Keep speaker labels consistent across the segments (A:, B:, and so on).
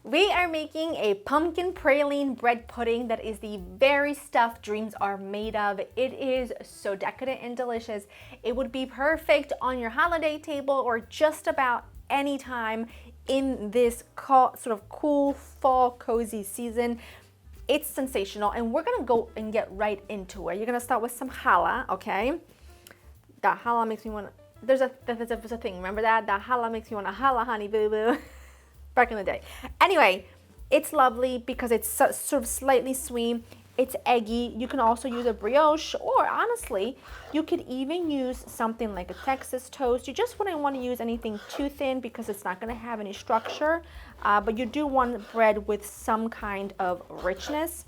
A: We are making a pumpkin praline bread pudding that is the very stuff dreams are made of. It is so decadent and delicious. It would be perfect on your holiday table or just about any time in this sort of cool fall cozy season. It's sensational, and we're gonna go and get right into it. You're gonna start with some challah, okay? That challah makes me want. There's a thing. Remember that? That challah makes me want to challah, honey boo boo. Back in the day. Anyway, it's lovely because it's sort of slightly sweet. It's eggy. You can also use a brioche, or honestly, you could even use something like a Texas toast. You just wouldn't want to use anything too thin because it's not going to have any structure, but you do want bread with some kind of richness.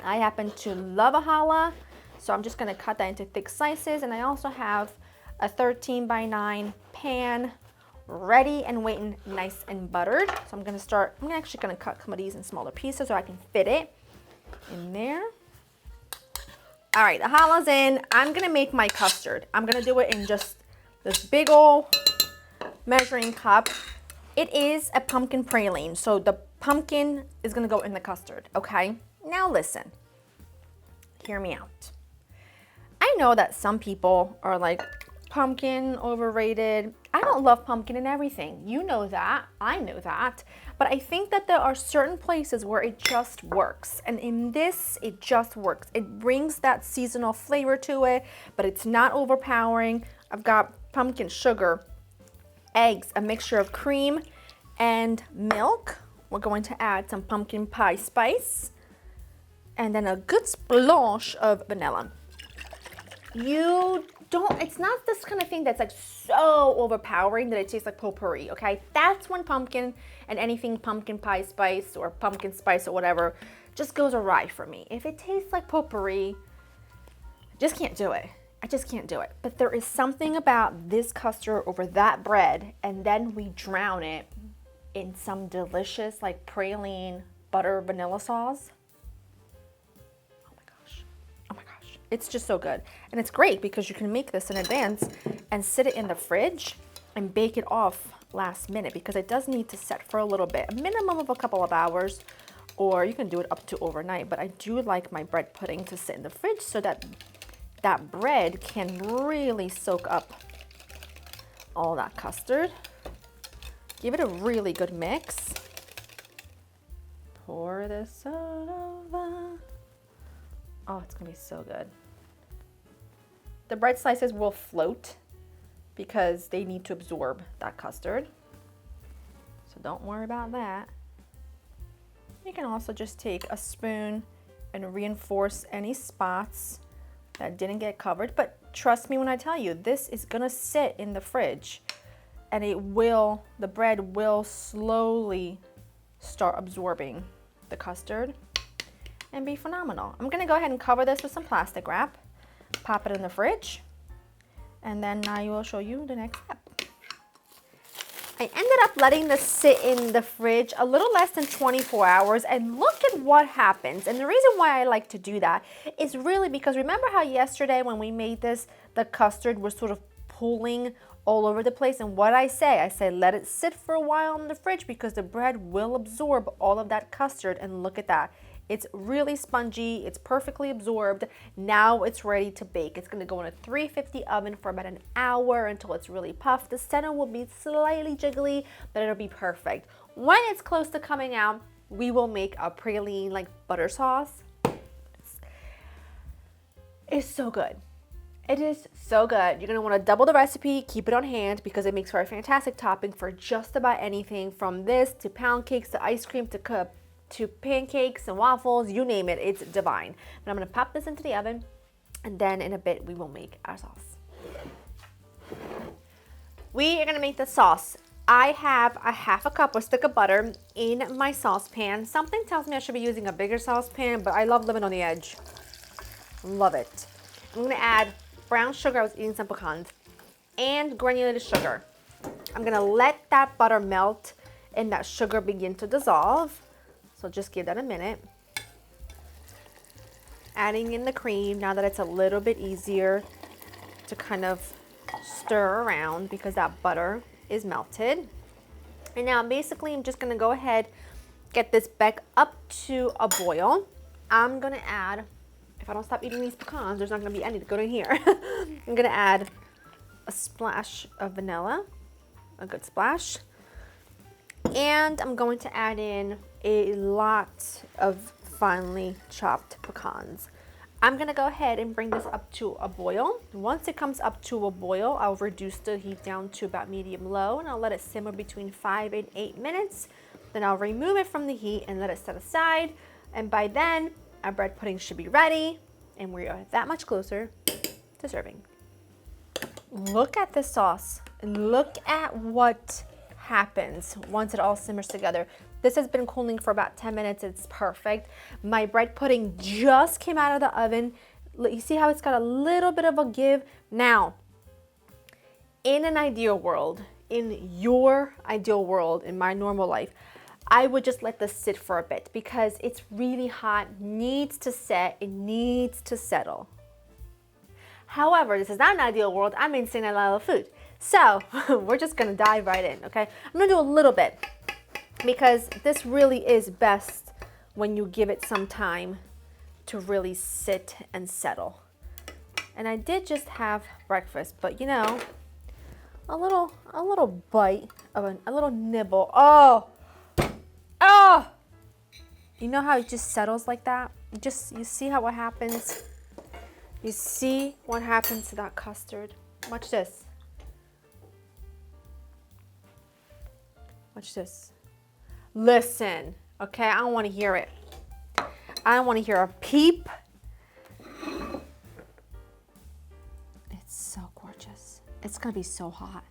A: I happen to love a challah, so I'm just going to cut that into thick slices, and I also have a 13x9 pan ready and waiting, nice and buttered. So I'm actually gonna cut some of these in smaller pieces so I can fit it in there. All right, the challah's in. I'm gonna make my custard. I'm gonna do it in just this big old measuring cup. It is a pumpkin praline, so the pumpkin is gonna go in the custard, okay? Now listen, hear me out. I know that some people are like, pumpkin overrated. I don't love pumpkin in everything. You know that. I know that. But I think that there are certain places where it just works. And in this, it just works. It brings that seasonal flavor to it, but it's not overpowering. I've got pumpkin sugar, eggs, a mixture of cream and milk. We're going to add some pumpkin pie spice and then a good splash of vanilla. It's not this kind of thing that's like so overpowering that it tastes like potpourri, okay? That's when pumpkin and anything pumpkin pie spice or pumpkin spice or whatever just goes awry for me. If it tastes like potpourri, I just can't do it. I just can't do it. But there is something about this custard over that bread, and then we drown it in some delicious like praline butter vanilla sauce. It's just so good. And it's great because you can make this in advance and sit it in the fridge and bake it off last minute, because it does need to set for a little bit, a minimum of a couple of hours, or you can do it up to overnight. But I do like my bread pudding to sit in the fridge so that that bread can really soak up all that custard. Give it a really good mix. Pour this over. Oh, it's gonna be so good. The bread slices will float because they need to absorb that custard. So don't worry about that. You can also just take a spoon and reinforce any spots that didn't get covered. But trust me when I tell you, this is gonna sit in the fridge and the bread will slowly start absorbing the custard and be phenomenal. I'm gonna go ahead and cover this with some plastic wrap, pop it in the fridge, and then I will show you the next step. I ended up letting this sit in the fridge a little less than 24 hours, and look at what happens. And the reason why I like to do that is really because remember how yesterday when we made this, the custard was sort of pooling all over the place, and what I say let it sit for a while in the fridge because the bread will absorb all of that custard, and look at that. It's really spongy, it's perfectly absorbed. Now it's ready to bake. It's gonna go in a 350 oven for about an hour until it's really puffed. The center will be slightly jiggly, but it'll be perfect. When it's close to coming out, we will make a praline like butter sauce. It's so good. It is so good. You're gonna wanna double the recipe, keep it on hand because it makes for a fantastic topping for just about anything, from this to pound cakes to ice cream to pancakes and waffles, you name it, it's divine. But I'm gonna pop this into the oven, and then in a bit we will make our sauce. We are gonna make the sauce. I have a half a cup or stick of butter in my saucepan. Something tells me I should be using a bigger saucepan, but I love living on the edge. Love it. I'm gonna add brown sugar, I was eating some pecans, and granulated sugar. I'm gonna let that butter melt and that sugar begin to dissolve. So just give that a minute. Adding in the cream now that it's a little bit easier to kind of stir around because that butter is melted. And now basically I'm just gonna go ahead get this back up to a boil. I'm gonna add, if I don't stop eating these pecans, there's not gonna be any to go in here. I'm gonna add a splash of vanilla, a good splash. And I'm going to add in a lot of finely chopped pecans. I'm gonna go ahead and bring this up to a boil. Once it comes up to a boil, I'll reduce the heat down to about medium-low, and I'll let it simmer between 5 and 8 minutes. Then I'll remove it from the heat and let it set aside. And by then, our bread pudding should be ready, and we are that much closer to serving. Look at this sauce. Look at what happens once it all simmers together. This has been cooling for about 10 minutes. It's perfect. My bread pudding just came out of the oven. You see how it's got a little bit of a give? Now, in an ideal world, in your ideal world, in my normal life, I would just let this sit for a bit because it's really hot, needs to set, it needs to settle. However, this is not an ideal world. I'm insane, I love food. So we're just gonna dive right in, okay? I'm gonna do a little bit because this really is best when you give it some time to really sit and settle. And I did just have breakfast, but you know, a little bite of a little nibble. Oh, you know how it just settles like that? You see how what happens? You see what happens to that custard? Watch this. Watch this. Listen, okay? I don't want to hear it. I don't want to hear a peep. It's so gorgeous. It's gonna be so hot.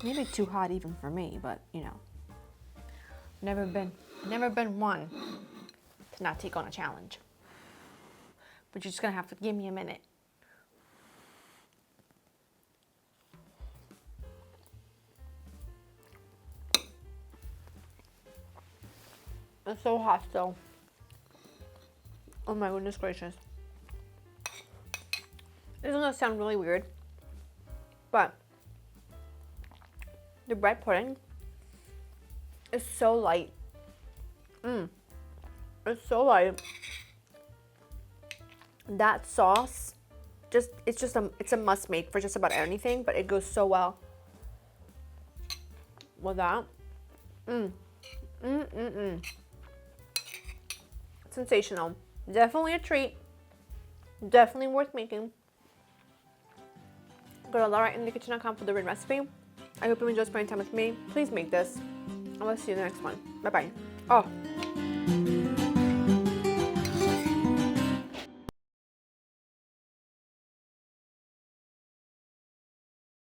A: Maybe too hot even for me, but you know. Never been one to not take on a challenge. But you're just gonna have to give me a minute. It's so hot still. Oh my goodness gracious. This is gonna sound really weird, but the bread pudding is so light. It's so light. That sauce, it's a must make for just about anything, but it goes so well with that. Sensational. Definitely a treat. Definitely worth making. Go to laurainthekitchen.com for the written recipe. I hope you enjoyed spending time with me. Please make this. I will see you in the next one. Bye bye. Oh.